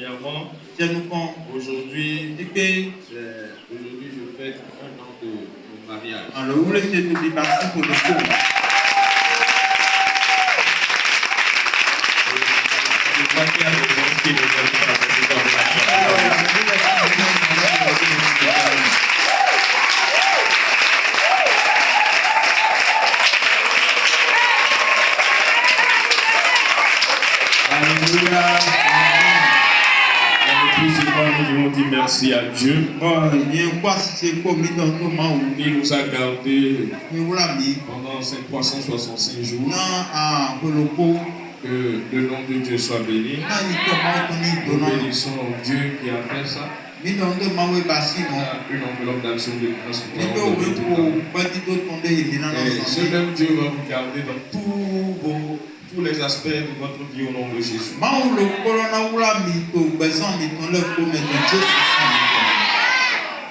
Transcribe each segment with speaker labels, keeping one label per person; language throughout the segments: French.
Speaker 1: Premièrement, aujourd'hui, je fête 1 an de mon mariage. Je crois qu'il y a des gens qui ne veulent pas participer au mariage. Alléluia. Nous voulons dire merci à Dieu. Il nous a gardés pendant ces 365 jours. Que le nom de Dieu soit béni. Nous bénissons Dieu qui a fait ça. Une enveloppe d'action de grâce pour et ce même Dieu va vous garder dans tous les aspects de votre vie au nom de Jésus.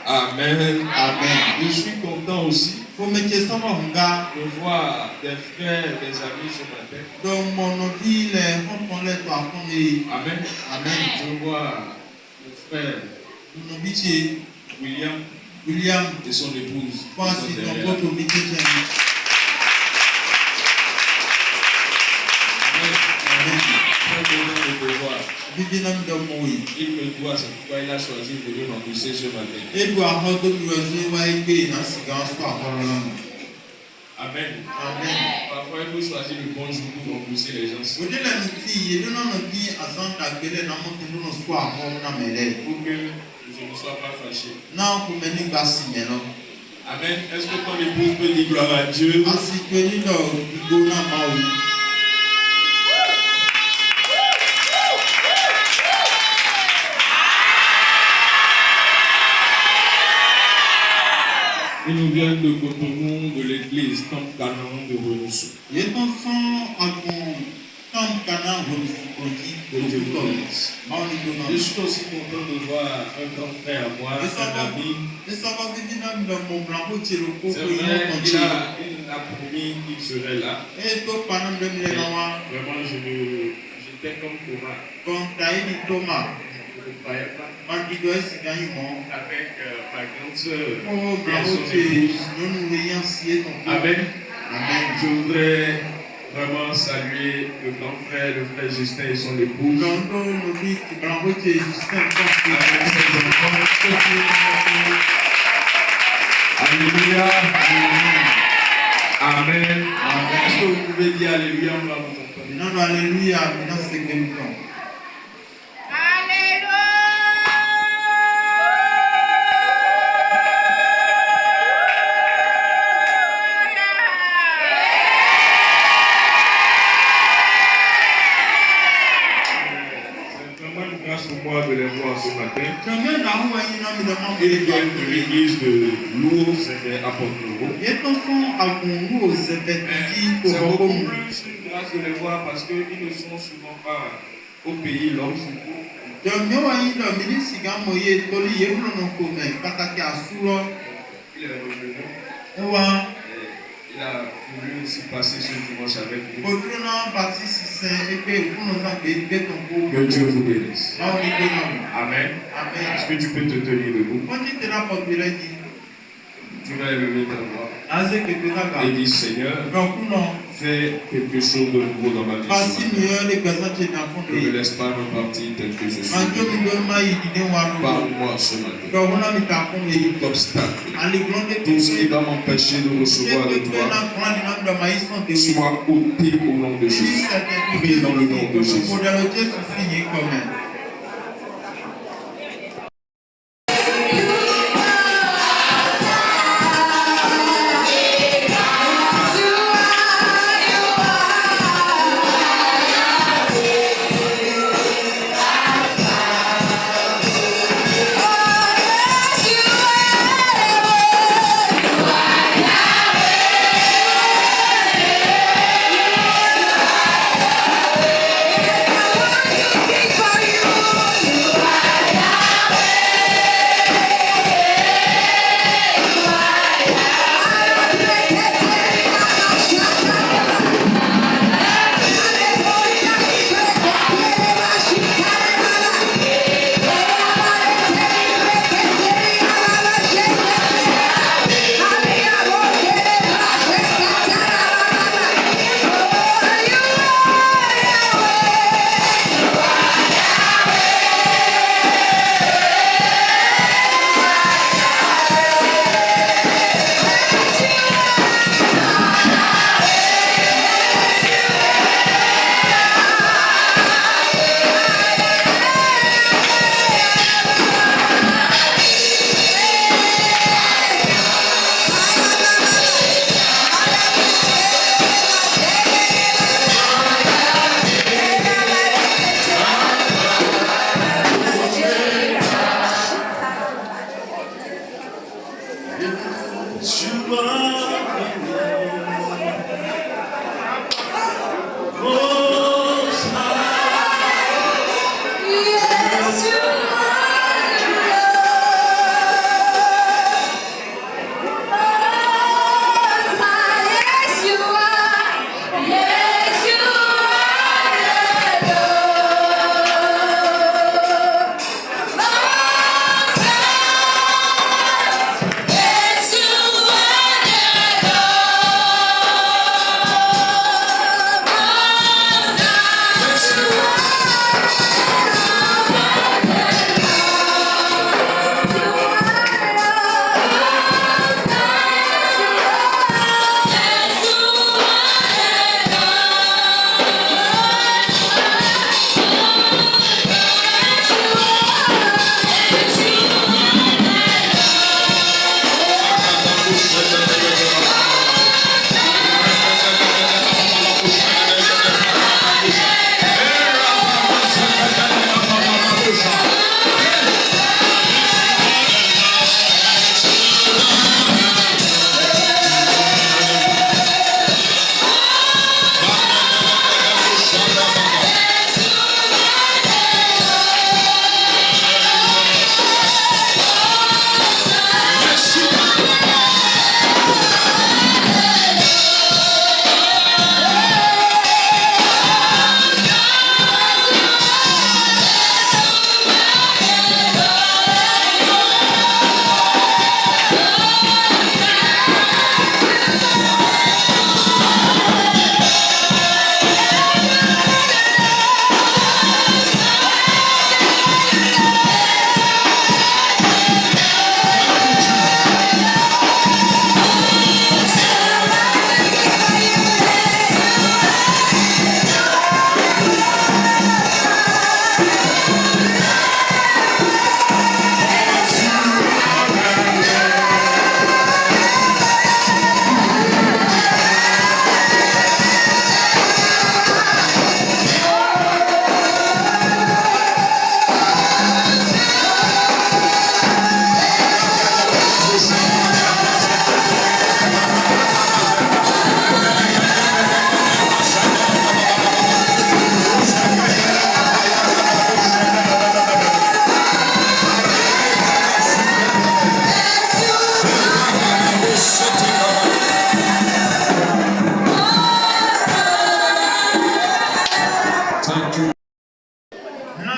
Speaker 1: Amen. Amen. Je suis content aussi de voir des frères et des amis ce matin. Amen. Amen. Je vois le frère William et son épouse. Il me doit, c'est pourquoi il a choisi de venir m'embaucher ce matin. Amen. Amen. Parfois, il faut choisir le bon jour pour rembourser les gens. Pour que je ne sois pas fâché. Amen. Est-ce que ton épouse peut dire gloire à Dieu? Ils nous viennent de Cotonou, de l'église Camp Canaan de Renoussou. Je suis aussi content de voir un grand frère à moi, un ami. C'est vrai qu'il a promis qu'il serait là. Vraiment, j'étais comme Thomas. Je ne croyais pas. Avec ma grande soeur. Amen. Amen. Je voudrais vraiment saluer le grand frère, le frère Justin et son épouse. Alléluia. Amen. Est-ce que vous pouvez dire Alléluia? On va vous entendre. Non, Alléluia. Maintenant, c'est comme ça. De les voir ce matin. Ils viennent de l'église de Lourdes et Apôtre. C'est beaucoup plus une grâce de les voir parce qu'ils ne sont souvent pas au pays là. Il est revenu. Il a voulu aussi passer ce dimanche avec nous. Que Dieu vous bénisse. Amen. Est-ce que tu peux te tenir debout? Tu vas élever ta voix et dire Seigneur, fais quelque chose de nouveau dans ma vie. Ne me laisse pas repartir tel que je suis. Parle-moi ce matin. Tout obstacle, tout ce qui va m'empêcher de recevoir de toi, soit ôté au nom de Jésus. Prie dans le nom de Jésus.
Speaker 2: For you.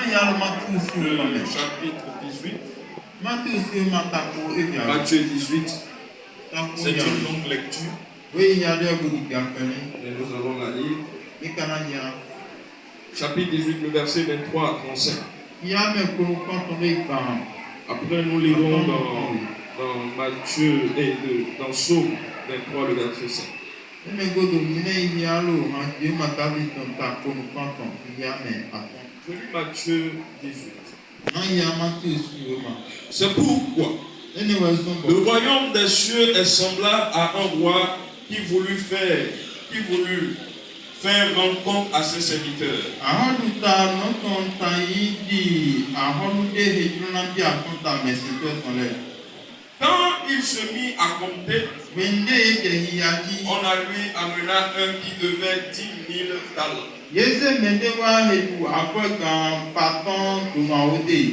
Speaker 1: Le chapitre 18. Matthieu 18. C'est une longue lecture. Mais nous allons la lire. Chapitre 18, le verset 23 à 35. Après, nous lirons dans Matthieu et dans Psaume 23, le verset 5. Je lis Matthieu 18. C'est pourquoi le royaume des cieux est semblable à un roi qui voulut faire rendre compte à ses serviteurs. Quand il se mit à compter, on a lui amena un qui devait 10 000 talents.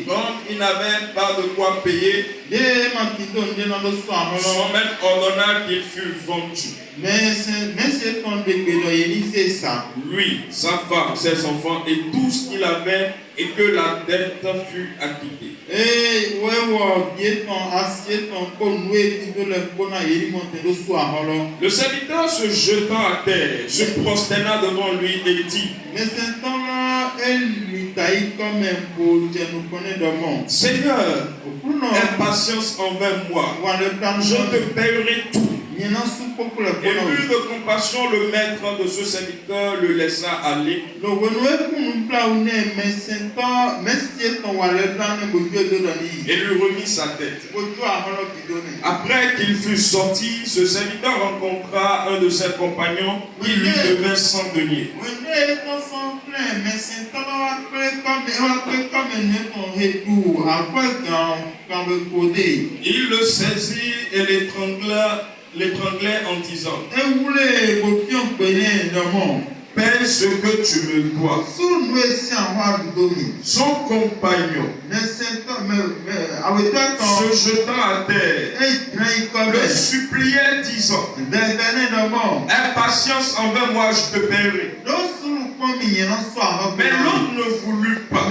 Speaker 1: Comme il n'avait pas de quoi payer, son maître ordonna qu'il fût vendu. Lui, sa femme, ses enfants et tout ce qu'il avait, et que la dette fût acquittée. Le serviteur se jetant à terre, se prosterna devant lui et dit: Seigneur, aie patience envers moi, je te paierai tout. Et eu de compassion, le maître de ce serviteur le laissa aller. Et lui remit sa dette. Après qu'il fut sorti, ce serviteur rencontra un de ses compagnons qui lui devait 100 deniers. Il le saisit et l'étranglait en disant: paie ce que tu me dois. Son compagnon, se jetant à terre, le suppliait disant: aie patience envers moi, je te paierai. Mais l'autre ne voulut pas.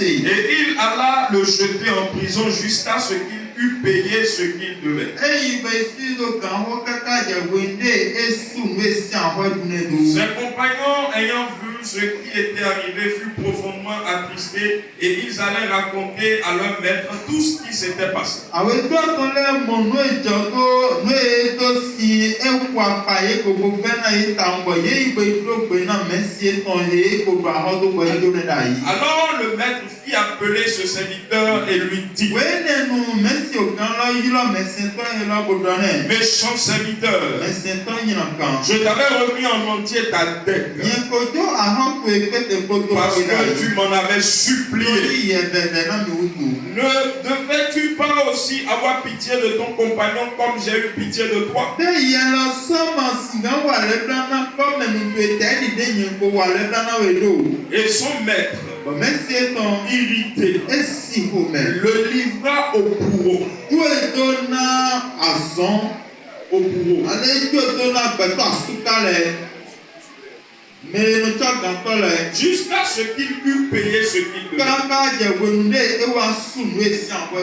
Speaker 1: Et il alla le jeter en prison jusqu'à ce qu'il eût payé ce qu'il devait. Ses compagnons, ayant vu ce qui était arrivé, furent profondément attristés et ils allaient raconter à leur maître tout ce qui s'était passé. Alors le maître fit appeler ce serviteur et lui dit: méchant serviteur, je t'avais remis en entier ta dette parce que tu m'en avais supplié. Ne devais-tu pas aussi avoir pitié de ton compagnon comme j'ai eu pitié de toi? Et son maître, irrité, le livra au bourreau. Jusqu'à ce qu'il eût payé ce qu'il devait.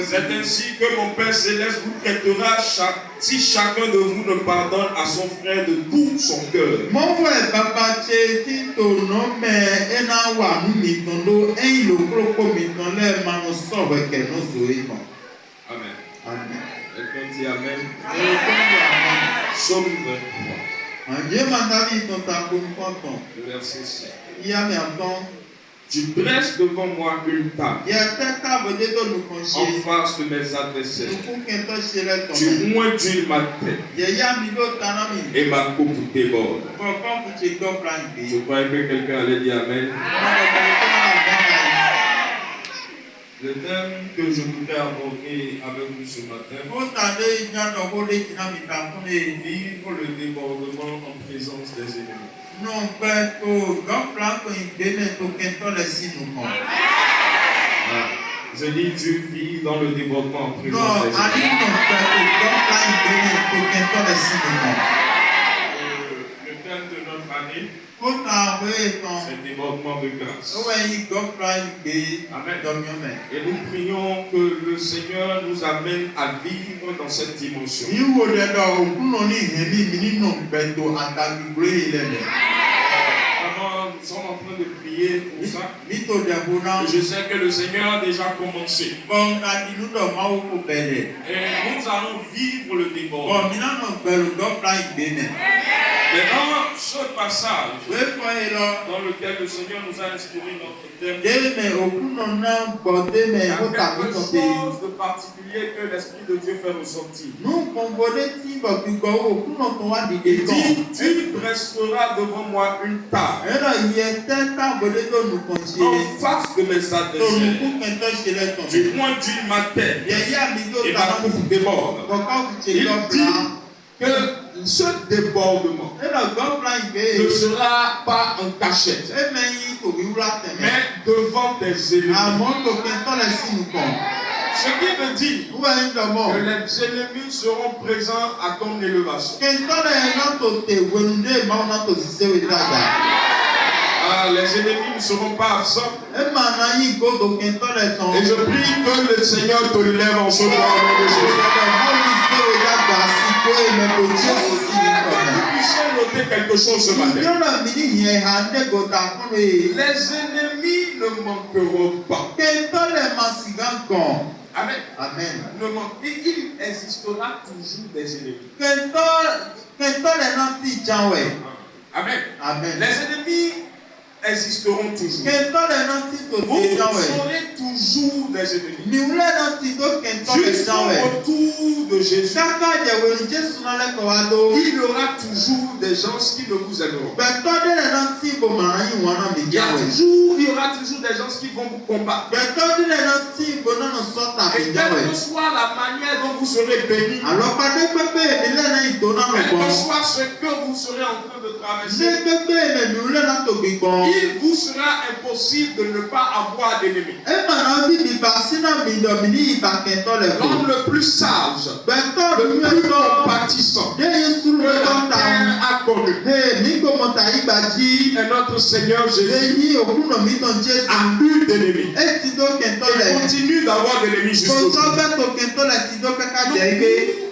Speaker 1: C'est ainsi que mon Père Céleste vous traitera si chacun de vous ne pardonne à son frère de tout son cœur. Amen. Quelqu'un dit Amen. Psaume 23. Le verset 5. Tu dresses devant moi une table en face de mes adversaires. Tu ointules ma tête et ma coupe déborde. Je croyais que quelqu'un allait dire Amen. Le thème que je voudrais aborder avec vous ce matin, vivre le débordement en présence des ennemis. Je dis Dieu vit dans le débordement en présence des ennemis. Le thème de notre année, C'est débordement de grâce. Amen. Et nous prions que le Seigneur nous amène à vivre dans cette dimension. Nous sommes en train de prier pour ça. Et je sais que le Seigneur a déjà commencé. Et nous allons vivre le débordement. Maintenant, ce passage dans lequel le Seigneur nous a inspiré notre thème, il y a quelque chose de particulier que l'Esprit de Dieu fait ressortir. Il dit, tu dresseras devant moi une table en face de mes adversaires. Tu pointes ma tête et ma coupe déborde. Il dit que ce débordement ne sera pas en cachette, mais devant tes ennemis. Ce qui veut dire que les ennemis seront présents à ton élevation. Les ennemis ne seront pas absents. Et je prie que le Seigneur te lève en ce moment de Jésus. Vous puissiez noter quelque chose ce matin. Les ennemis ne manqueront pas. Amen. Amen. Il existera toujours des ennemis. Amen. Amen. Les ennemis existeront toujours. Vous serez toujours des ennemis. Jusqu'au retour de Jésus, il y aura toujours des gens qui ne vous aimeront. Il y aura toujours des gens qui vont vous combattre. Et quelle que soit la manière dont vous serez bénis, quel que soit ce que vous serez en train de traverser, il vous sera impossible de ne pas avoir d'ennemis. L'homme le plus sage, le plus compatissant que la terre a connu, et notre Seigneur Jésus a eu d'ennemis. Il continue d'avoir d'ennemis jusqu'au jour.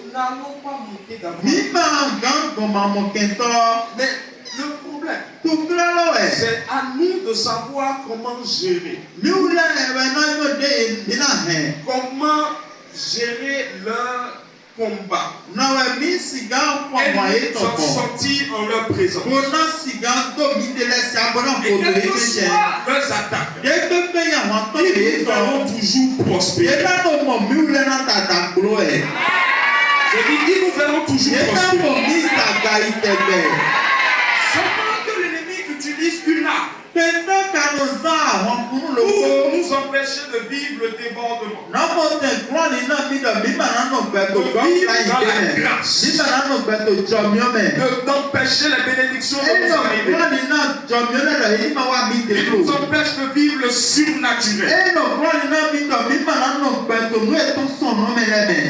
Speaker 1: Nous n'allons pas monter d'abord. Mais le problème, c'est à nous de savoir comment gérer. Comment gérer leur combat. Et nous en sortir en leur présence. Et quelles que soient leurs attaques, ils feront toujours prospérer. Je dis, ils nous verront toujours prospérer. Seulement que l'ennemi utilise une arme pour nous empêcher de vivre le débordement. De vivre dans la grâce. D'empêcher les bénédictions de nous arriver. Il nous empêche de vivre le surnaturel.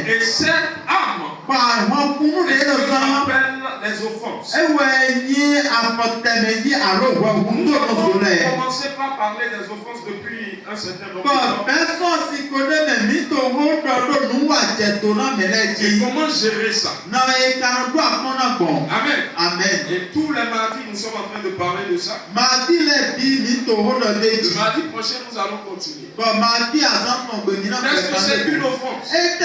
Speaker 1: Et cette arme, les offenses. Nous avons commencé par parler des offenses depuis un certain nombre de temps. Et comment gérer ça? Amen. Amen. Et tous les mardis, nous sommes en train de parler de ça. Le mardi prochain, nous allons continuer. Est-ce que c'est une offense? C'est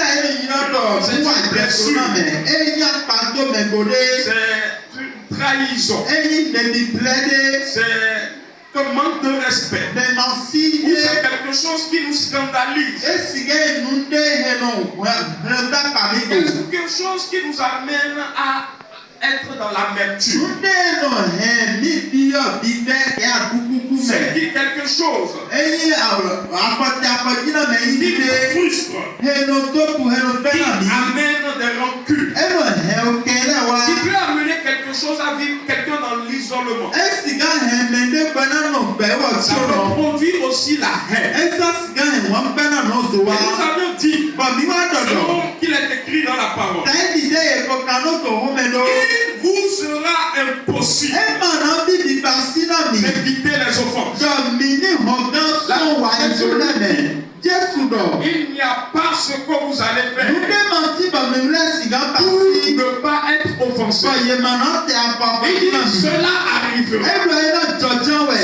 Speaker 1: une blessure. C'est une trahison. C'est un manque de respect. Ou c'est quelque chose qui nous scandalise. Quelque chose qui nous amène à être dans l'amertume. C'est quelque chose qui nous frustre, qui amène des rancunes, qui peut amener quelque chose à vivre quelqu'un dans l'isolement. Ça peut produire aussi la haine. Et nous avons dit, selon qu'il est écrit dans la parole, il vous sera sera impossible d'éviter les offenses. Il n'y a pas ce que vous allez faire pour ne pas être offensé. Cela arrivera.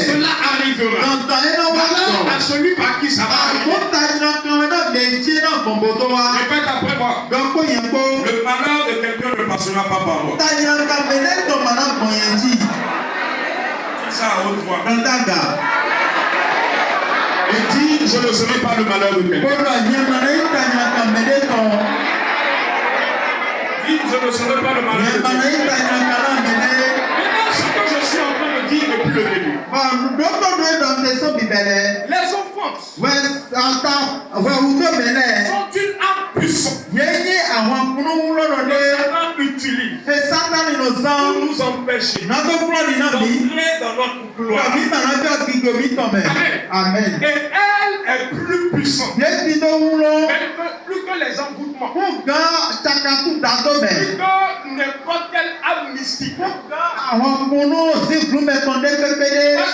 Speaker 1: Cela arrivera. Malheur à celui par qui ça va arriver. Répète après moi. Le malheur de quelqu'un ne passera pas par moi. Dis ça à haute voix. Et dis, je ne serai pas le malheur de quelqu'un. Dis, je ne serai pas le malheur de quelqu'un. Maintenant, ce que je suis en train de dire depuis le début. Les offenses sont une arme puissante. Satan utilise pour nous empêcher d'entrer dans notre gloire. Amen. Et elle est plus puissante. Plus que les envoûtements. Plus que n'importe quelle âme mystique. Parce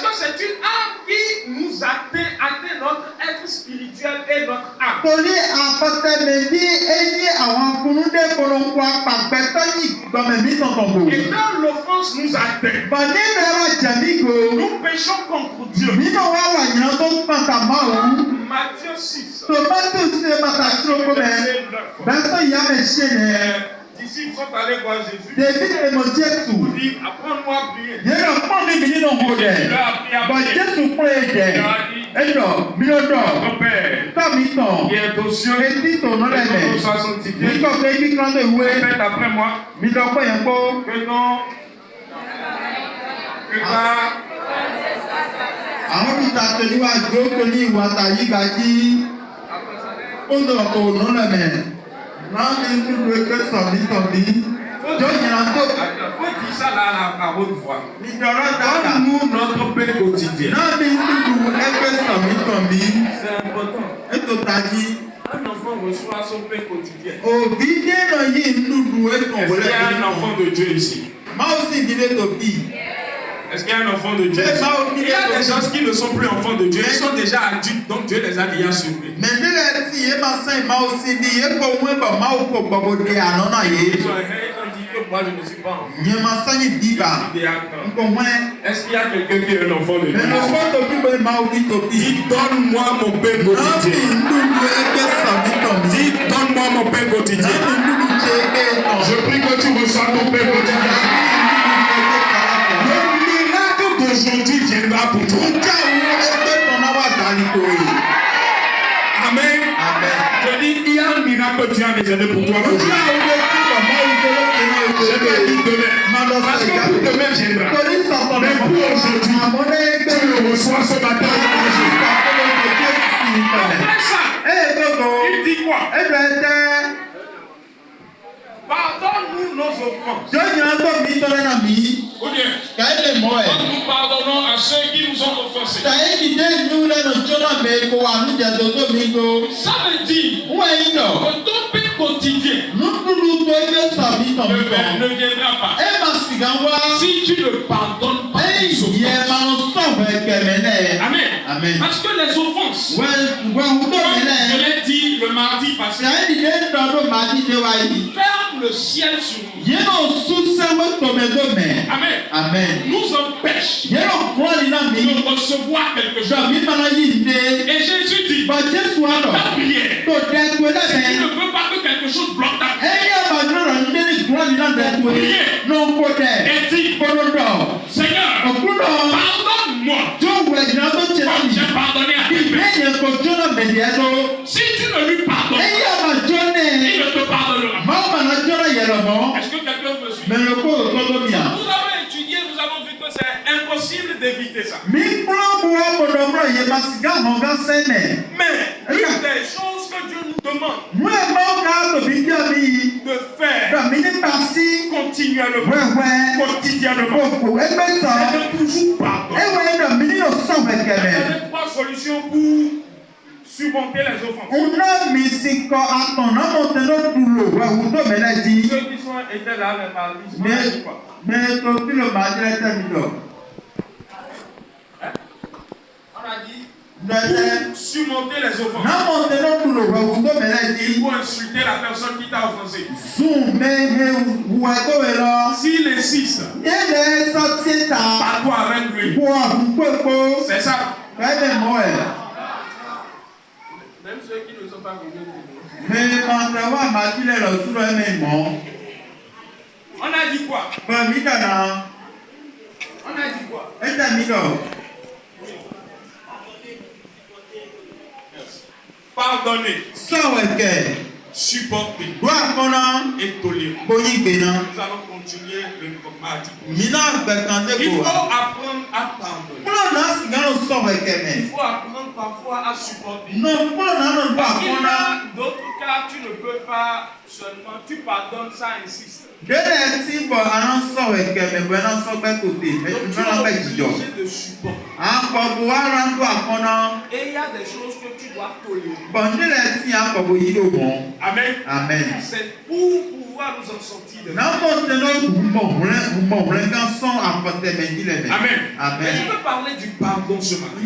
Speaker 1: que c'est une âme qui nous atteint notre être spirituel et notre âme. Et quand l'offense nous atteint, nous péchons contre Dieu. Matthieu 6. Disciples sont allés voir Jésus. Pour dire, apprends-moi à prier. Il a appris ton Père, qui est aux cieux, que ton nom soit sanctifié. Répète après moi. Que non. Que pas. Faut dire ça là à haute voix. Donne-nous notre pain quotidien. C'est important. Un enfant reçoit son pain quotidien. Est-ce qu'il y a un enfant de Dieu ici? Est-ce qu'il y a un enfant de Dieu? Il y a des gens qui ne sont plus enfants de Dieu. Ils sont déjà adultes, donc Dieu les a déjà surpris. Ils ont dit que moi je ne suis pas enfant. Est-ce qu'il y a quelqu'un qui est un enfant de Dieu? Dis, donne-moi mon pain quotidien. Dis, donne-moi mon pain quotidien. Je prie que tu reçois ton pain quotidien. Aujourd'hui viendra pour toi. Amen. Je dis, il y a un miracle que Dieu a réservé pour toi aujourd'hui. Je vais dire demain. Parce que pour demain viendra. Mais pour aujourd'hui, tu le reçois ce matin. Après ça, il dit quoi? Pardonne-nous nos offenses. Ou bien, quand nous pardonnons à ceux qui nous ont offensés. Ça veut dire que ton pain quotidien ne viendra pas si tu ne pardonnes pas les offenses. Amen. Parce que les offenses, comme je l'ai dit le mardi passé, ferme le ciel sur nous. Amen. Nous empêche de recevoir quelque chose. Et Jésus dit, ta prière, si tu ne veux pas que quelque chose bloque ta prière, et dis, Seigneur, pardonne-moi comme j'ai pardonné à tes pères. Si tu ne lui pardonnes, il ne te pardonnera. Est-ce que quelqu'un me suit? Nous avons étudié, nous avons vu que c'est impossible d'éviter ça. Mais une des choses que Dieu nous demande de faire continuellement, quotidiennement, c'est de toujours pardonner. Il y a trois solutions pour surmonter les offenses. Ceux qui sont étaient là le mardi, c'est quoi? On a dit pour surmonter les offenses. Il faut insulter la personne qui t'a offensé. S'il insiste, parle-toi avec lui. C'est ça. Même ceux qui ne sont pas venus. On a dit quoi? On a dit quoi? Pardonner, supporter et tolérer. Nous allons continuer le mardi. Il faut apprendre à pardonner. Il faut apprendre parfois à supporter. Parce qu'il y a d'autres cas, tu ne peux pas seulement, tu pardonnes, ça insiste. Donc, tu es obligé de supporter. Et il y a des choses que tu dois tolérer. Amen.
Speaker 2: Amen.
Speaker 1: C'est pour pouvoir nous en sortir de là. Amen.
Speaker 2: Amen.
Speaker 1: Je peux parler du pardon ce matin.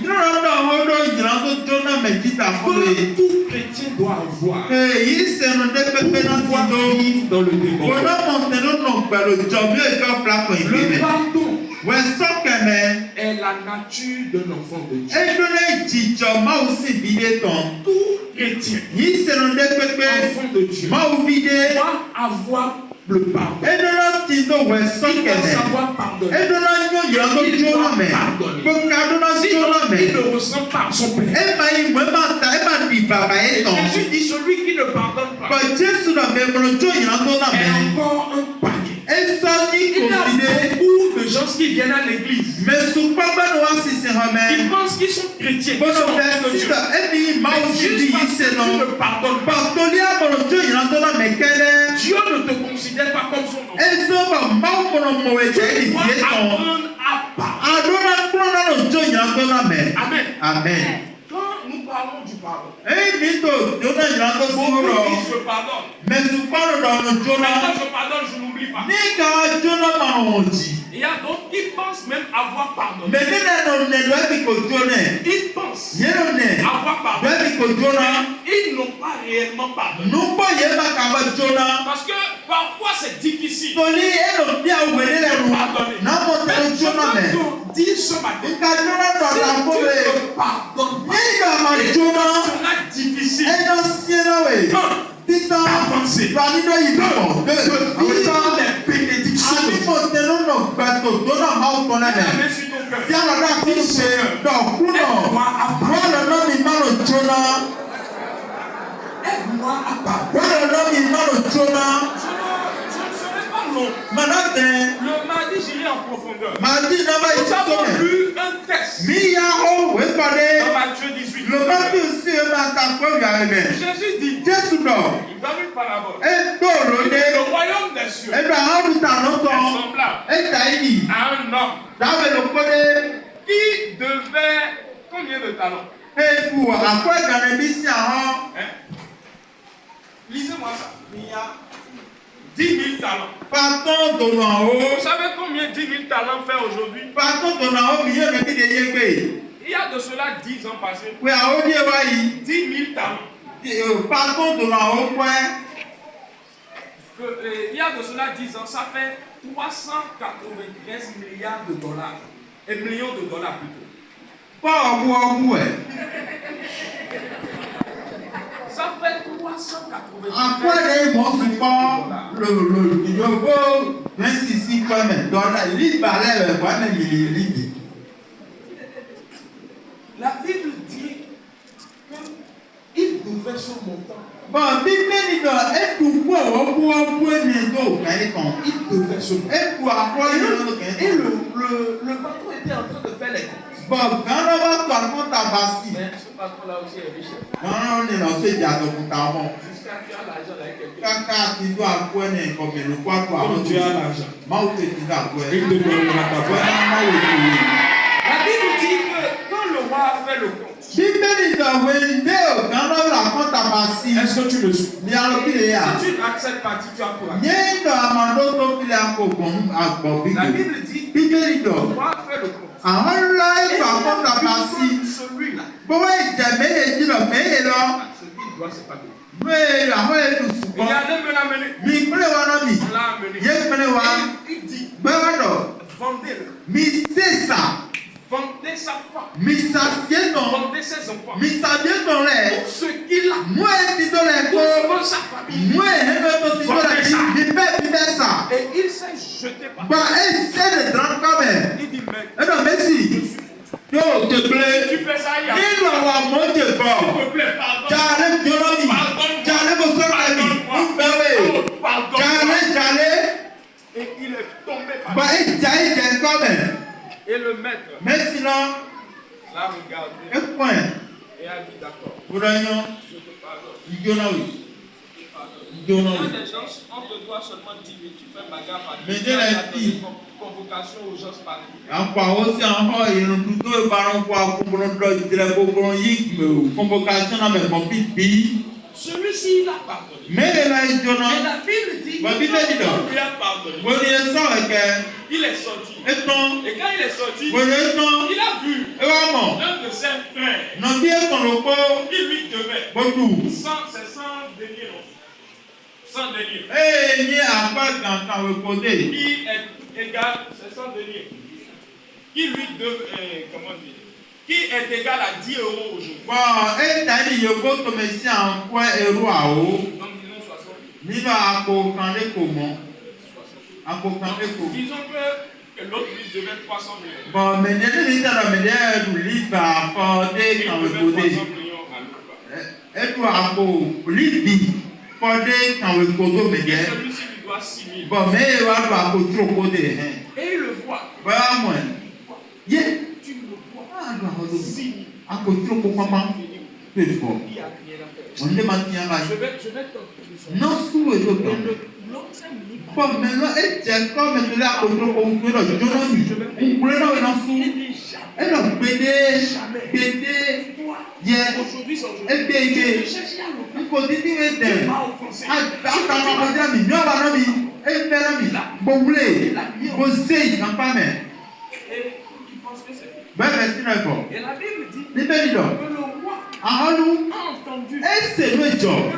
Speaker 1: Que tout chrétien doit avoir pour pouvoir vivre dans le démon. Le pardon est la nature d'un enfant de Dieu. Tout chrétien, enfant de Dieu, doit avoir le pardon. Il doit savoir pardonner. Il doit pardonner. Sinon, il ne ressent pas son père. Jésus dit celui qui ne pardonne pas est encore un paquet. Il y a beaucoup de gens qui viennent à l'église. Ils pensent qu'ils sont chrétiens. Mais juste parce que tu ne pardonnes pas, Dieu ne te considère pas comme son enfant. Tu dois apprendre à pardonner. Amen.
Speaker 2: Amen.
Speaker 1: Quand nous parlons du pardon,
Speaker 2: Beaucoup
Speaker 1: beaucoup disent je pardonne. Mais quand je pardonne, je n'oublie pas. Il y a d'autres qui pensent même avoir pardonné. Ils pensent avoir pardonné. Ils n'ont pas réellement pardonné. Parce que parfois c'est difficile de pardonner. Mais je peux te dire ce matin, si tu ne pardonnes pas, il sera difficile d'avancer, de vivre les bénédictions de Dieu. Aide-moi à pardonner. Le mardi, j'irai en profondeur. Nous avons lu un texte dans Matthieu 18. Jésus dit, il donne une parabole. Le royaume des cieux est semblable à un homme qui devait combien de talents? Lisez-moi ça. 10 000 talents. Vous savez combien 10 000 talents fait aujourd'hui? Il y a de cela 10 ans passés. 10 000 talents. Il y a de cela 10 ans, ça fait 393 milliards de dollars. Et millions de dollars plutôt. Ça fait 393 La Bible dit qu'il devait son montant. Il devait se et le patron était en train de faire les comptes. Mais ce patron-là aussi est riche. Jusqu'à tu as l'argent là quelque chose. Quand tu as l'argent, il te donnera ta part. La Bible dit que quand le roi a fait le compte, Est-ce que tu le suis? Si tu acceptes partie, tu as pour la Bible dit on doit faire le compte. Celui-là. Celui doit se payer. Regardez, me l'amener. On l'a amené. Il dit vendez-le. Vendez sa femme. Vendez ses enfants. Tout ce qu'il a. Pour sa famille. Vendez ça. Et il s'est jeté par terre. Il dit mais je suis foutu. Tu fais ça hier. S'il te plaît, pardon. Et il est tombé par terre. Et le maître l'a regardé et a dit d'accord. Je te pardonne. Il y a des gens, on te doit seulement 10 000, tu fais bagarre par 10 000, tu as convocation aux gens par 10 000. Celui-ci, il a pardonné. Mais la Bible dit qu'on lui a pardonné. Il est sorti. Et quand il est sorti, il a vu un de ses frères qui lui devait 100 deniers. 100 deniers. Qui est égal, c'est 100 deniers. Qui lui devait, comment dire? Qui est égal à 10 euros aujourd'hui. Donc disons 60. Disons que l'autre lui devait 300 millions. Il devait 300 millions à l'autre. Et celui-ci lui doit 6 000. Et il le voit. Et la Bible dit que le roi a entendu que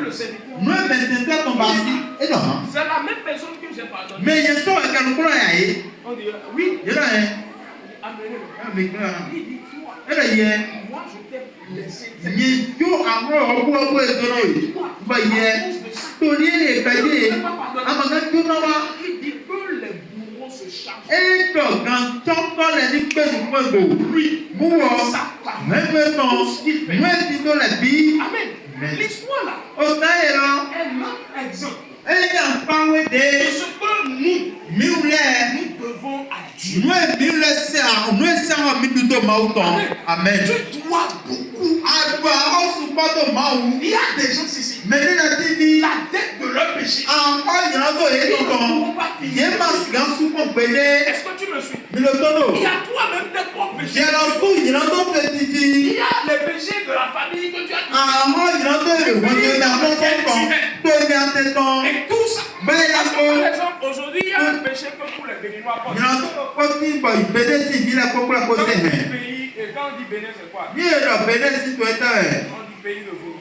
Speaker 1: le séducteur. C'est la même personne que j'ai pardonné. On dit oui. Amenez-le. Il dit moi je t'ai laissé. Il dit que les bourreaux se chargent. Lui, sa femme, tout ce qu'il fait. Amen. L'histoire là est un exemple de ce que nous devons à Dieu. Amen. Tu dois beaucoup. Il y a des gens ici. La dette de leur péché. Ils ne pourront pas payer. Est-ce que tu me suis? Il y a toi-même tes propres péchés. Il y a les péchés de la famille que tu as. Et tout ça. Par exemple, aujourd'hui, il y a un péché que pour les Béninois portent. Quand on dit Bénin, c'est quoi? On dit pays de Vaudou.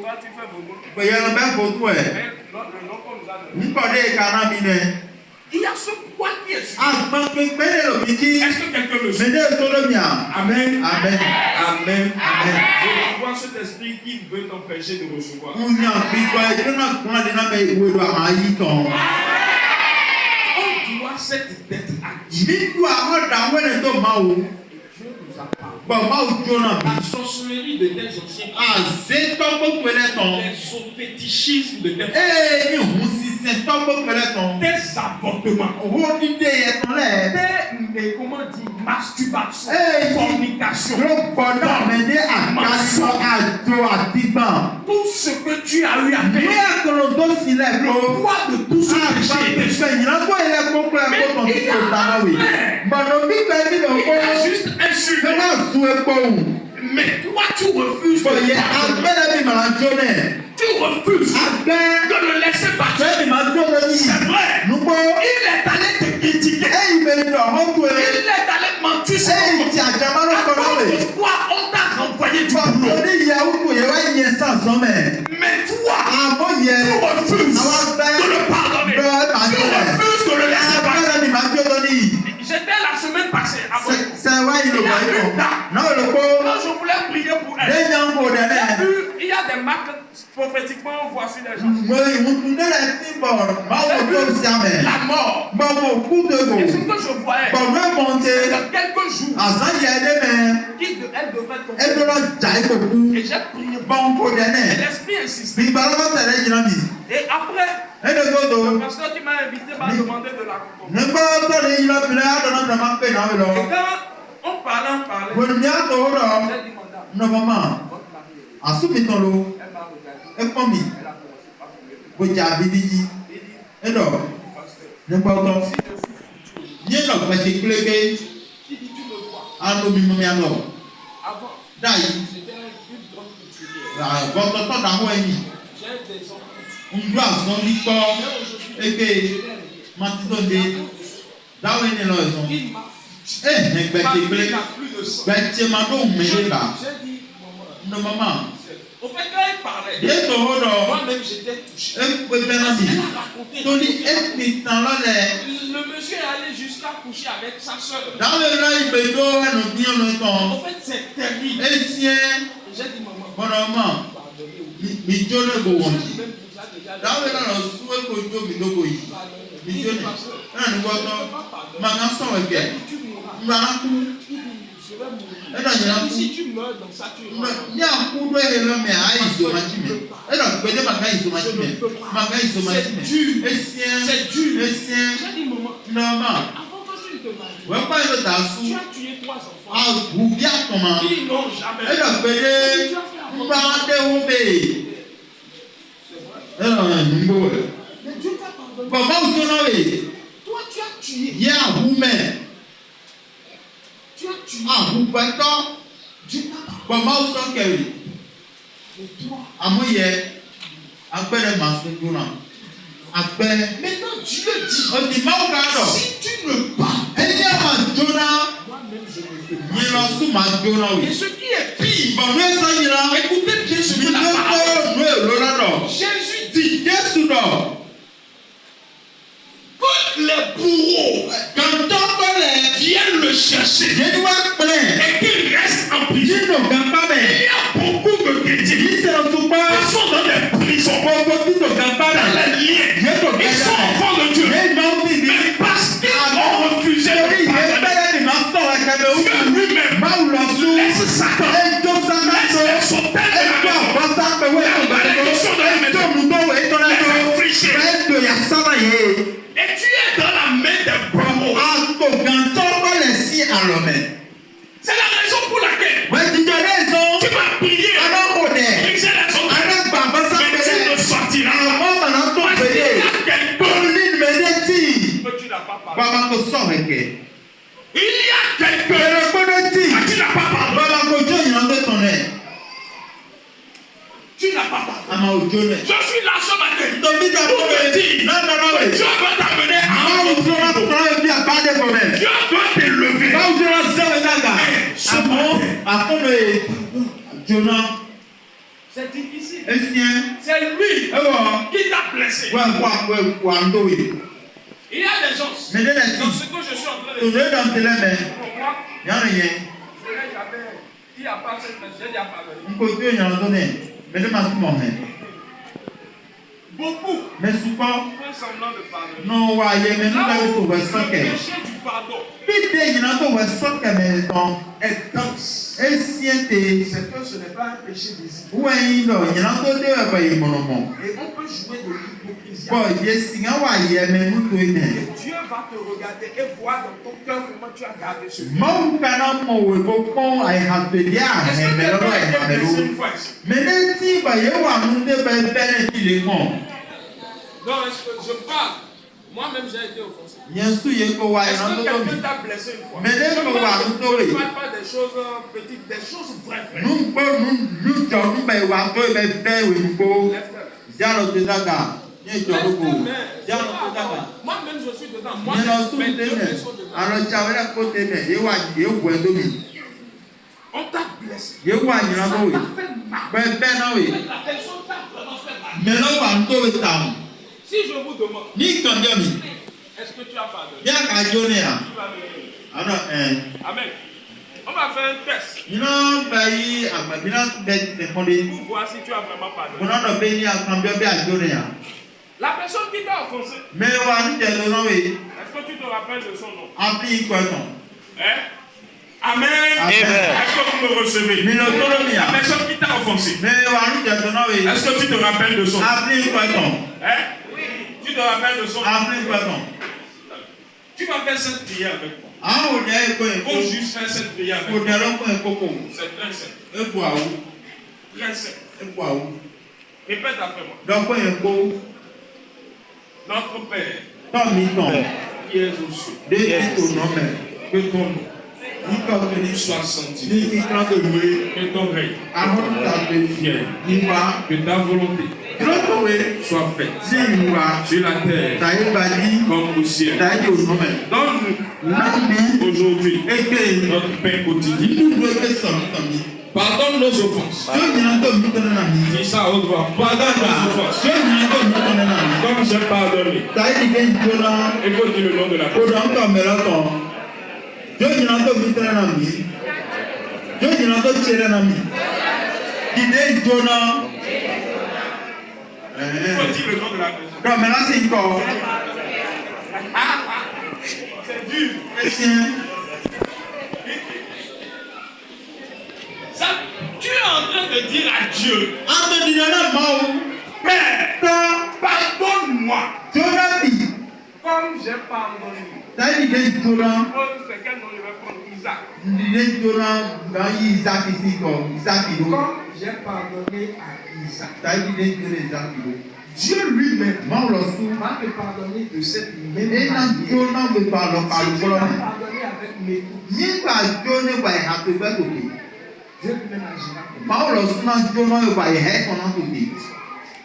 Speaker 1: Toi, tu fais Vaudou. Mais le nom qu'on nous a donné. Il y a ce poids qui est sur. Est-ce que quelqu'un le sait? Amen. Amen. Amen. Amen. Je vois cet esprit qui veut t'empêcher de recevoir. On doit cette dette à Dieu. La sorcellerie de tes anciens. Les fétichismes de tes avortements. Comment dire? Masturbation. Fornication. Tout ce que tu as eu à faire. Le poids de tout ce péché. Il a juste insulté.
Speaker 2: Mais toi, tu refuses de le pardonner. Tu refuses de le laisser partir. C'est vrai. Il est allé te critiquer. Il est allé mentir sur toi. Pourquoi on t'a renvoyé du boulot? Mais toi, tu refuses de le pardonner. Tu refuses de le laisser partir. J'étais la semaine passée à Boyou. Quand je voulais prier pour elle, il y a des marques prophétiquement, voici les gens. La mort. Et ce que je voyais, dans quelques jours, elle devrait tomber. Et j'ai prié. Et l'esprit insistait. Et après, le pasteur qui m'a invité m'a demandé de l'accompagner. Et quand on parlait, j'ai dit, madame, elle m'a regardé. Elle a commencé par au fait, quand elle parlait, moi-même j'étais touché. Elle a raconté. Le monsieur est allé jusqu'à coucher avec sa soeur. En fait, c'est terrible. J'ai dit, maman, si tu meurs dans ça, tu meurs. C'est dur. J'ai dit, maman, avant que tu ne te maries, tu as tué 3 enfants. Ils n'ont jamais. Tu as fait un mais Dieu t'a pardonné. Toi, tu as tué. Tu as tué. Dieu t'a pardonné. Et toi, maintenant Dieu dit, si tu ne pardonnes, moi-même je me fais. Et ce qui est pire, écoutez bien ce que la parole. Jésus dit, que les bourreaux viennent le chercher et qu'il reste en prison. Il y a beaucoup de chrétiens qui sont dans des prisons, dans les liens. Ils sont enfants de Dieu. Mais parce qu'ils ont refusé de pardonner, Dieu lui-même laisse Satan, laisse son père de la malédiction de la maison, les affliger. Et tu es dans la main des bourreaux. C'est la raison pour laquelle tu vas prier. Briser les autres. Mais tu ne sortiras pas. Parce qu'il y a quelqu'un. Mais tu n'as pas parlé. Il y a quelqu'un. Mais tu n'as pas parlé. Tu n'as pas parlé. Je suis là ce matin pour te dire que Dieu va t'amener à un autre niveau. Dieu doit t'élever. C'est difficile. C'est lui qui t'a blessé. Il y a des gens. Dans ce que je suis en train de dire. Pour moi, il n'y a pas cette personne. Il n'y a pas de. Beaucoup font semblant de pardonner. Le péché du pardon est dense. C'est que ce n'est pas un péché désir. Et on peut jouer de l'hypocrisie. Et Dieu va te regarder et voir dans ton cœur comment tu as gardé ce Dieu. Est-ce que quelqu'un a été blessé une fois ici? Non, est-ce que je parle
Speaker 1: Moi-même, j'ai été offensé.
Speaker 3: Est-ce que
Speaker 1: quelqu'un t'a blessé une fois? Je ne parle pas des choses petites, des choses vraies. Moi-même, je suis dedans. Moi-même, mes deux pieds sont dedans. On t'a blessé. Ça t'a fait mal. La personne t'a vraiment fait mal. Si je vous demande, est-ce que tu as pardonné? Tu vas me dire. Amen. On va faire un test pour voir si tu as vraiment pardonné. La personne qui t'a offensé, est-ce que tu te rappelles de son nom? Hein? Amen. Est-ce que vous me recevez? La personne qui t'a offensé, est-ce que tu te rappelles de son nom? Hein? Tu te rappelles de son nom? Tu vas faire cette prière avec moi. Faut juste faire cette prière avec moi. C'est très simple. Très simple. Répète après moi. Notre Père, qui es aux cieux, que ton nom soit sanctifié, que ton règne vienne, que ta volonté soit faite sur la terre comme au ciel. Donne-nous aujourd'hui notre pain quotidien. Pardonne nos offenses. Dis ça à haute voix. Pardonne nos offenses. Comme j'ai pardonné. Il faut dire le nom de la personne. Il faut dire le nom de la personne. C'est dur. Ça, tu es en train de dire à Dieu, Père, pardonne-moi. Comme j'ai pardonné. C'est quel nom je vais prendre? Isaac. Comme j'ai pardonné à Isaac. Dieu lui-même va te pardonner de cette même manière. Si tu m'as pardonné avec mes coups, Dieu lui-même agira.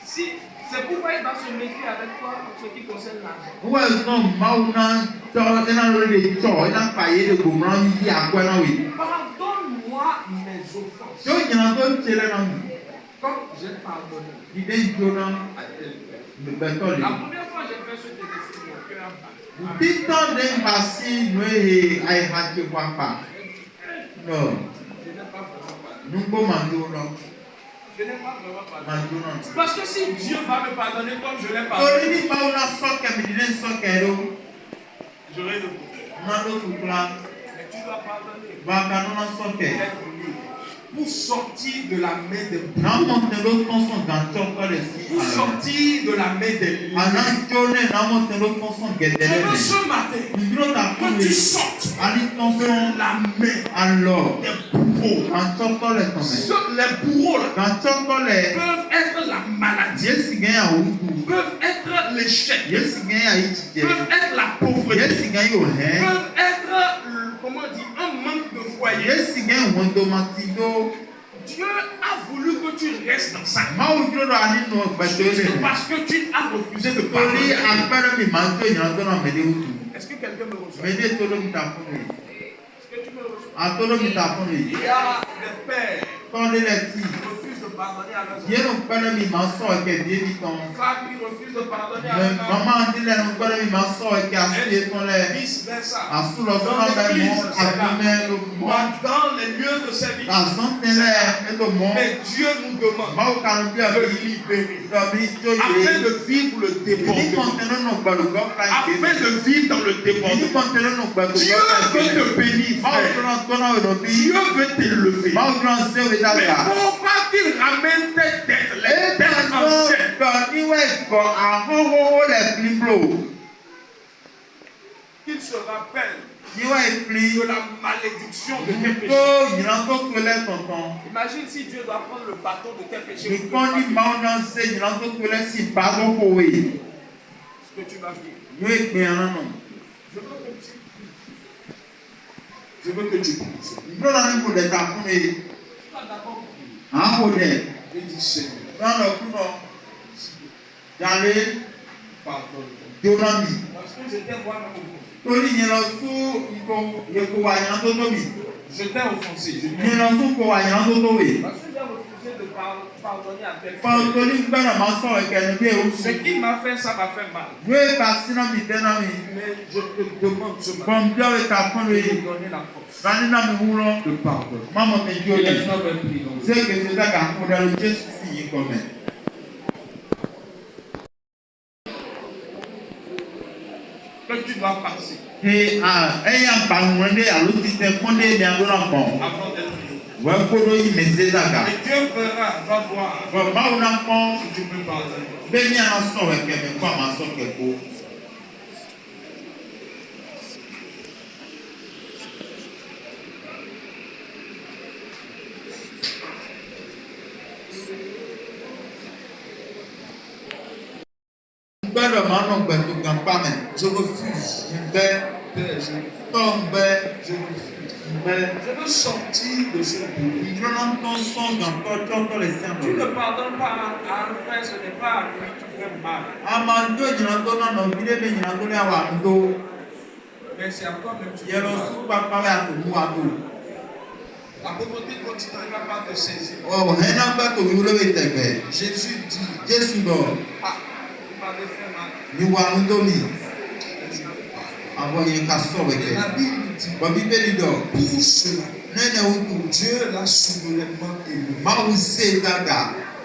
Speaker 1: Si, c'est pourquoi il va se méfier avec toi en ce qui concerne l'argent. Pardonne-moi mes offenses. Comme j'ai pardonné à tel père. La première fois que j'ai fait ce défi, mon cœur a battu. Je n'ai pas vraiment pardonné. Je n'ai pas vraiment pardonné. Parce que si Dieu va me pardonner comme je l'ai pardonné, j'aurai le problème. Mais tu dois pardonner. Pour sortir de la main des pour sortir de la main des liens. Je veux ce matin que tu sortes de la main des bourreaux. Les bourreaux peuvent être la maladie, peuvent être l'échec, peuvent être la pauvreté, peuvent être, comment dire, un manque de foyer. Dieu a voulu que tu restes dans ça. Parce que tu as refusé de parler. Est-ce que quelqu'un me reçoit? Est-ce que tu me reçois? Il y a des pères qui refusent de pardonner à leurs enfants. Femmes qui refusent de pardonner à leurs enfants. Et vice versa. Dans l'église, c'est là. Dans les lieux de service. Mais Dieu nous demande de libérer. Afin de vivre le débordement. Afin de vivre dans le débordement. Dieu veut te bénir, frère. Dieu veut t'élever. Mais pourquoi qu'il ramène tes dettes, les dettes anciennes? Qu'il se rappelle de la malédiction de tes péchés. Imagine si Dieu doit prendre le bâton de tes péchés. que tu vas vivre. Je veux que tu penses. Tu vas d'abord prier. Et dis Seigneur, pardonne-moi. Parce que je t'ai voir je t'ai offensé. Parce que j'ai refusé de pardonner à quelqu'un. Ce qu'il m'a fait, ça m'a fait mal. Mais je te demande ce matin de me donner la force de pardonner. Laisse-moi me prier. Que tu dois passer. Avant d'être et Dieu fera, va voir si tu peux pardonner. Je refuse. Je veux sortir de ce bruit. Tu ne pardonnes pas à un frère, ce n'est pas à lui que tu fais mal. Mais c'est à toi-même que tu fais mal. La pauvreté continuera pas te saisir. Jésus dit, il m'avait fait mal. La Bible dit, pour cela, Dieu l'a souverainement élevé.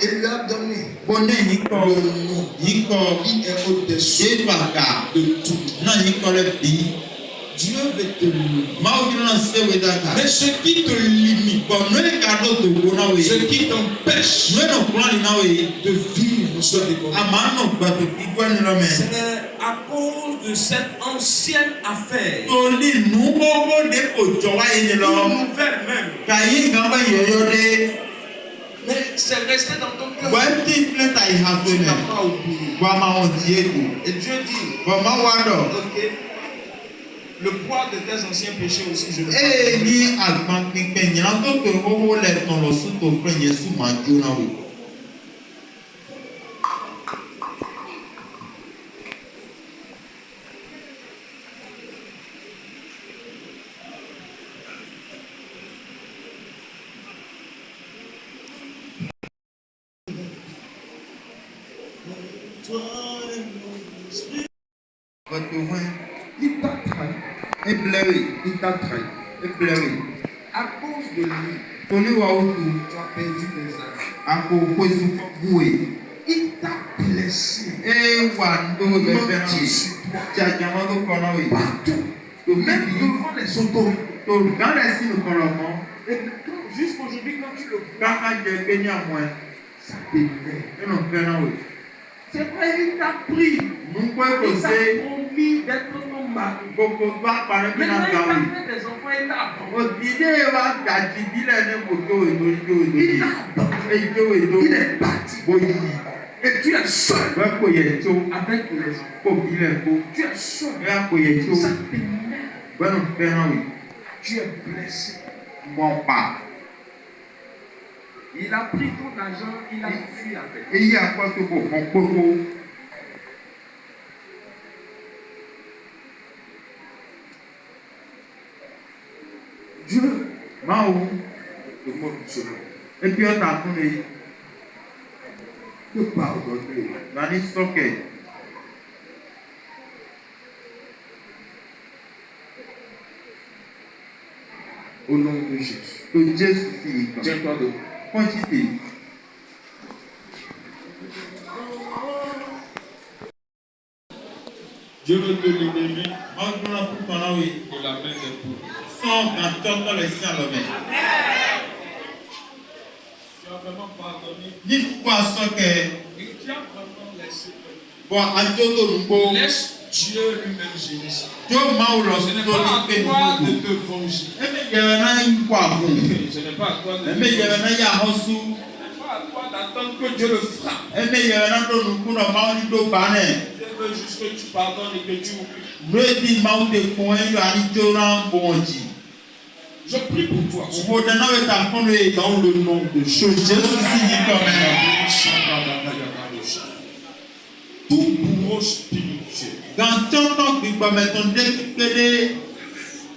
Speaker 1: Et lui a donné le nom qui est au-dessus de tout. Dieu veut te limiter. Mais ce qui te limite, ce qui t'empêche de vivre ce développement, c'est à cause de cette ancienne affaire. Nouvelle même. Mais c'est resté dans ton cœur. Tu n'as pas oublié. Et Dieu dit, ok, le poids de tes anciens péchés aussi, je le pardonne. Il t'a trahi. À cause de lui, tu as perdu des âmes. Il t'a blessé. Partout. Même devant les autorités. Et jusqu'aujourd'hui, quand tu le vois, ça t'énerve. C'est vrai, il t'a pris. Il t'a promis d'être ton mari. Maintenant, il t'a fait des enfants, il t'a abandonné. Il est parti. Et tu es seul avec les enfants. Tu es seul. Ça t'énerve. Tu es blessé. Il a pris ton argent, il a fui avec. Dieu, et puis on t'a donné de pardonner. Au nom de Jésus. Tiens-toi debout. Dieu veut te libérer de la main des pauvres. Tu as vraiment pardonné. Et tu as vraiment laissé. Laisse Dieu lui-même gérer ça. Ce n'est pas à toi de te venger. Ce n'est pas à toi de te venger. Ce n'est pas à toi d'attendre que Dieu le frappe. Dieu veut juste que tu pardonnes et que tu oublies. Je prie pour toi.
Speaker 2: Dans le nom de Jésus.
Speaker 1: Tout bourreau spirituel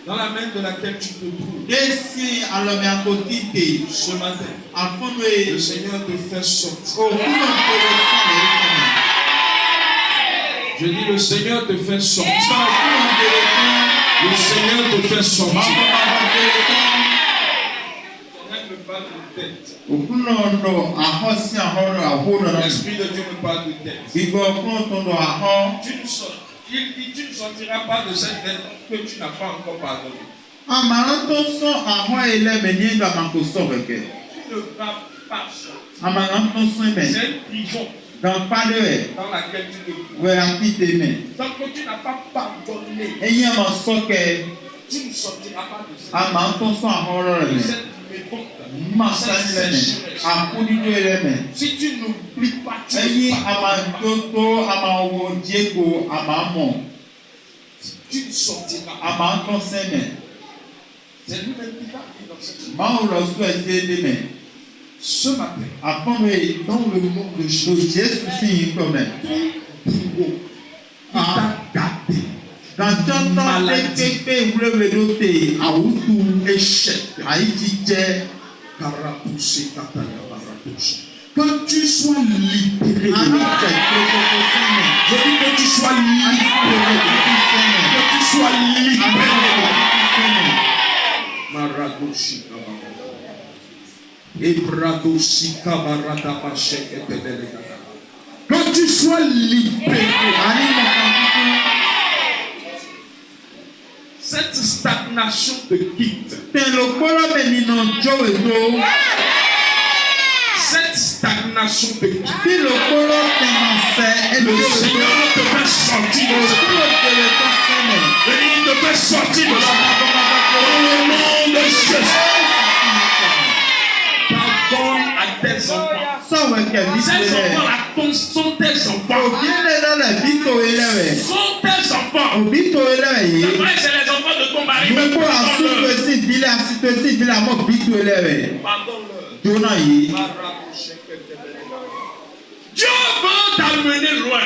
Speaker 1: dans la main de laquelle tu te trouves ce matin, le Seigneur te fait sortir. Je dis le Seigneur te fait sortir. Le Seigneur te fait sortir. L'Esprit de Dieu me parle de tête. Tu ne sortiras pas de cette tête que tu n'as pas encore pardonné. Tu ne vas pas sortir. C'est une prison dans laquelle tu te trouves. Tant que tu n'as pas pardonné, tu ne sortiras pas de cette maison. Si tu n'oublies pas, tu ne sortiras pas. C'est lui-même qui va dire dans cette ce matin, dans le nom de Jésus, tout bourreau qui t'a gardé quand tu sois libéré, je dis que tu sois libéré, que tu sois libéré. Quand tu sois libéré, cette stagnation te quitte. Cette stagnation te quitte. Le Seigneur te fait sortir de ce il te fait sortir de ce au nom de Jésus. Pardonne à tes enfants. Ces enfants-là sont tes enfants. Sont tes enfants. C'est les enfants de ton mari. Pardonne-leur. Dieu veut t'amener loin.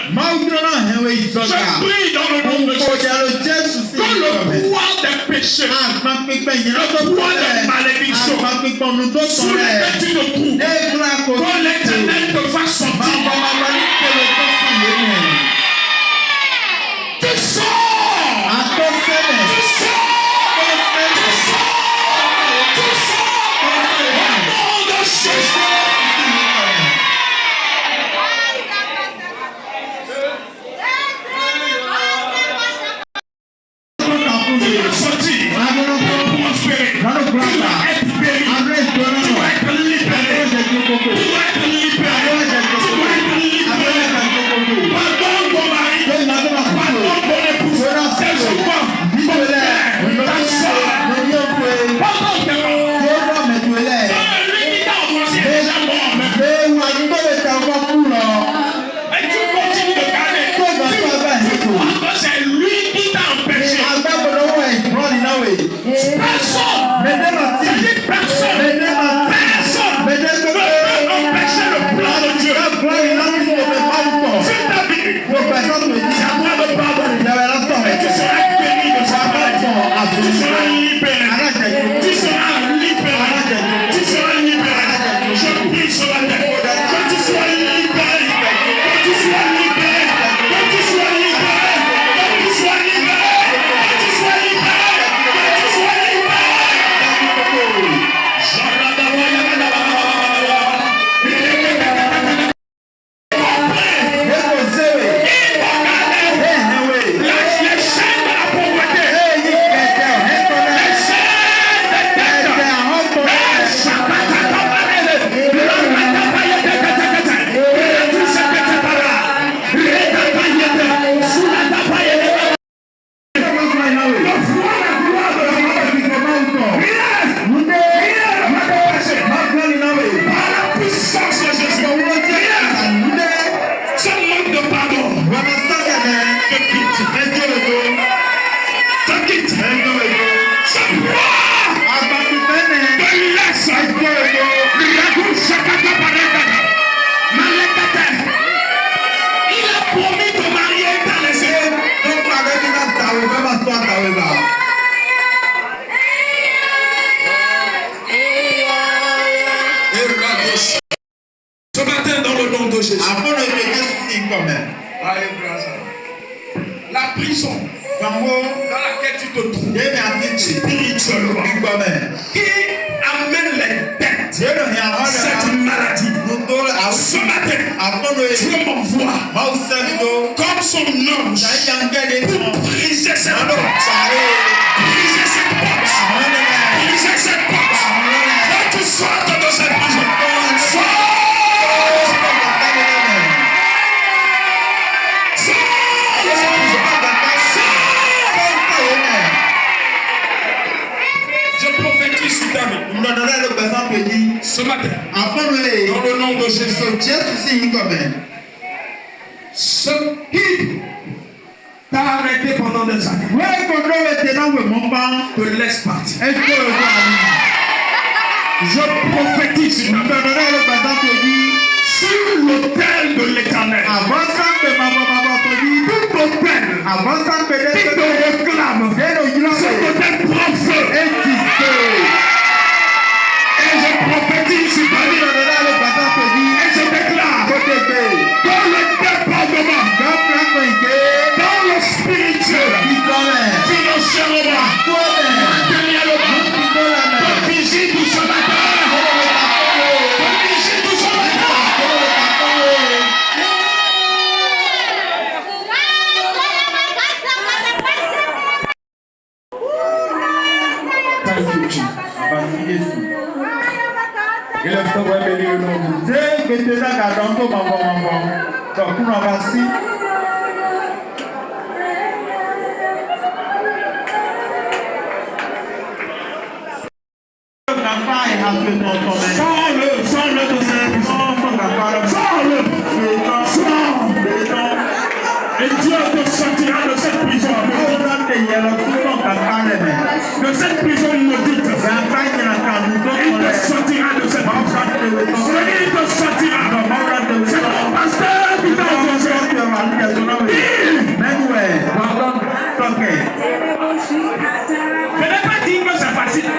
Speaker 1: Je prie dans le nom de Jésus. Que le pouvoir des péchés, le pouvoir des malédictions, sous lesquels tu te trouves, que l'Éternel te fasse sortir. Tu sors. Tu sors. Au nom de Jésus.
Speaker 2: nom de Jésus.
Speaker 1: Allez, grâce à
Speaker 2: La prison dans laquelle tu te trouves spirituellement, qui amène les dettes, cette maladie, ce matin, Dieu m'envoie comme son ange pour briser cette porte. Briser cette porte. Briser cette porte. Quand tu sortes de cette prison, ce matin, dans le nom de Jésus, ce qui t'a arrêté pendant des années, te laisse partir. Je prophétise sur l'autel de l'Éternel. Tout autel qui te réclame, ce autel prend feu. Et je prophétise et je déclare dans le département, dans le spirituel, financièrement, matériellement, visible ce matin, visible ce matin. Thank you, Jesus. Élève-toi, ouais, bénis le nom de Dieu. Sors-le de cette prison. Sors-le. Et Dieu te sortira de cette prison. De cette prison maudite. Il te sortira de cette prison. Il te sortira. C'est ton pasteur qui t'a offensé. Je n'ai pas dit que c'est facile.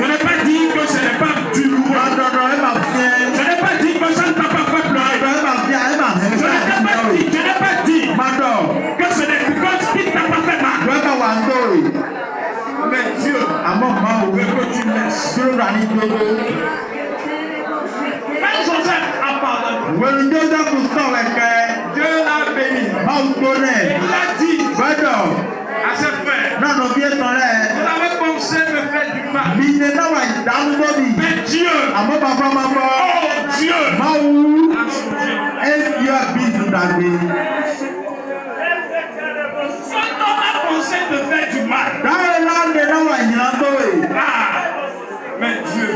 Speaker 2: Je n'ai pas dit que ce n'est pas dur. Je n'ai pas dit que ça ne t'a pas fait pleurer. Je n'ai pas dit que ce n'est que ce qui ne t'a pas fait mal. Mais Dieu veut que tu laisses. Quand Joseph a pardonné, Dieu l'a béni. Il a dit à ses frères, vous avez pensé me faire du mal. Mais Dieu, oh Dieu, a changé. Quand on a pensé te faire du mal, mais Dieu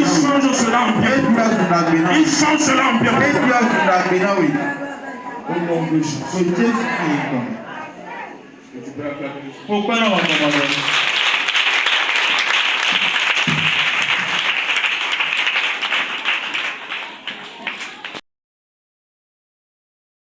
Speaker 2: change cela en bien. Il change cela en bien. Il change cela en bien. Au nom de Jésus. Que tu peux acclamer.